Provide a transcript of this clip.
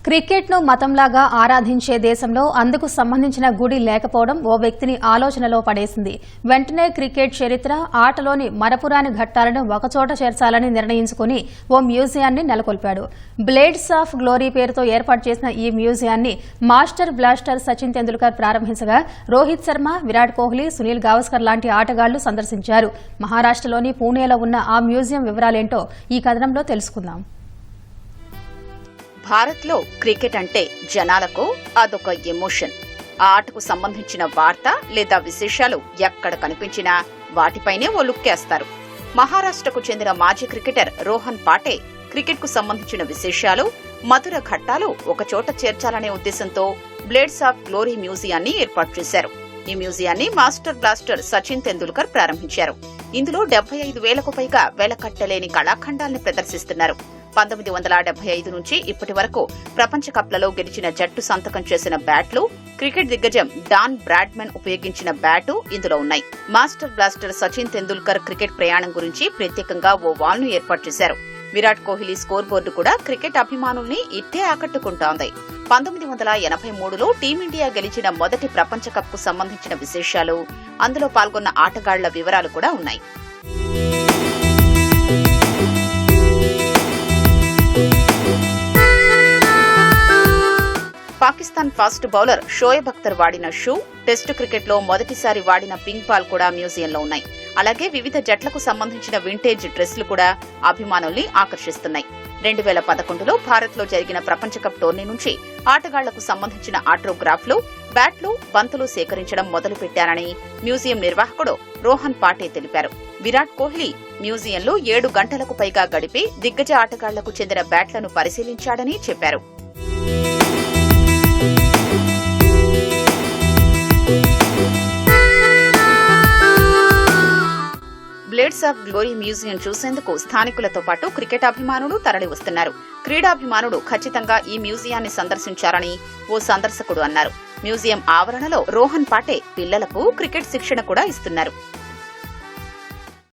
క్రికెట్ను మతంలాగా ఆరాధించే దేశంలో అందుకు సంబంధించిన గుడి లేకపోవడం ఓ వ్యక్తిని ఆలోచనలో పడేసింది. వెంటనే క్రికెట్ చరిత్ర, ఆటలోని మరపురాని ఘట్టాలను ఒకచోట చేర్చాలని నిర్ణయించుకుని ఓ మ్యూజియాన్ని నెలకొల్పాడు. బ్లేడ్స్ ఆఫ్ గ్లోరీ పేరుతో ఏర్పాటు చేసిన ఈ మ్యూజియాన్ని మాస్టర్ బ్లాస్టర్ సచిన్ తెందుల్కర్ ప్రారంభించగా రోహిత్ శర్మ, విరాట్ కోహ్లీ, సునీల్ గావస్కర్ లాంటి ఆటగాళ్లు సందర్శించారు. మహారాష్ట్రలోని పూణేలో ఉన్న ఆ మ్యూజియం వివరాలేంటో ఈ కథనంలో తెలుసుకుందాం. భారత్లో క్రికెట్ అంటే జనాలకు అదొక ఎమోషన్. ఆ ఆటకు సంబంధించిన వార్త లేదా విశేషాలు ఎక్కడ కనిపించినా వాటిపైనే ఓ లుక్కేస్తారు. మహారాష్ట్రకు చెందిన మాజీ క్రికెటర్ రోహన్ పాటే క్రికెట్ కు సంబంధించిన విశేషాలు, మధుర ఘట్టాలు ఒకచోట చేర్చాలనే ఉద్దేశంతో బ్లేడ్స్ ఆఫ్ గ్లోరీ మ్యూజియాన్ని ఏర్పాటు చేశారు. ఈ మ్యూజియాన్ని మాస్టర్ బ్లాస్టర్ సచిన్ తెందుల్కర్ ప్రారంభించారు. ఇందులో 75,000కు పైగా వెలకట్టలేని కళాఖండాల్ని ప్రదర్శిస్తున్నారు. 1975 నుంచి ఇప్పటి వరకు ప్రపంచ కప్లలో గెలిచిన జట్టు సంతకం చేసిన బ్యాట్లు, క్రికెట్ దిగ్గజం డాన్ బ్రాడ్మన్ ఉపయోగించిన బ్యాటు ఇందులో ఉన్నాయి. Master blaster Sachin Tendulkar cricket ప్రయాణం గురించి ప్రత్యేకంగా ఓ వాల్ను ఏర్పాటు చేశారు. విరాట్ కోహ్లీ స్కోర్ బోర్డు కూడా క్రికెట్ అభిమానుల్ని ఇట్టే ఆకట్టుకుంటోంది. 1983లో టీమిండియా గెలిచిన మొదటి ప్రపంచ కప్ కు సంబంధించిన విశేషాలు, అందులో పాల్గొన్న ఆటగాళ్ల వివరాలు కూడా ఉన్నాయి. పాకిస్తాన్ ఫాస్ట్ బౌలర్ షోయబ్ అఖ్తర్ వాడిన షూ, టెస్టు క్రికెట్లో మొదటిసారి వాడిన పింక్ బాల్ కూడా మ్యూజియంలో ఉన్నాయి. అలాగే వివిధ జట్లకు సంబంధించిన వింటేజ్ డ్రెస్లు కూడా అభిమానుల్ని ఆకర్షిస్తున్నాయి. 2011లో భారత్లో జరిగిన ప్రపంచ కప్ టోర్నీ నుంచి ఆటగాళ్లకు సంబంధించిన ఆటోగ్రాఫ్లు, బ్యాట్లు, బంతులు సేకరించడం మొదలుపెట్టారని మ్యూజియం నిర్వాహకుడు రోహన్ పాటే తెలిపారు. విరాట్ కోహ్లీ మ్యూజియంలో 7 గంటలకు పైగా గడిపి దిగ్గజ ఆటగాళ్లకు చెందిన బ్యాట్లను పరిశీలించాడని చెప్పారు. బ్లేడ్స్ ఆఫ్ గ్లోరీ మ్యూజియం చూసేందుకు స్థానికులతో పాటు క్రికెట్ అభిమానులు తరలివస్తున్నారు. క్రీడాభిమానులు ఖచ్చితంగా ఈ మ్యూజియాన్ని సందర్శించారని ఓ సందర్శకుడు అన్నారు. మ్యూజియం ఆవరణలో రోహన్ పాటే పిల్లలకు క్రికెట్ శిక్షణ కూడా ఇస్తున్నారు.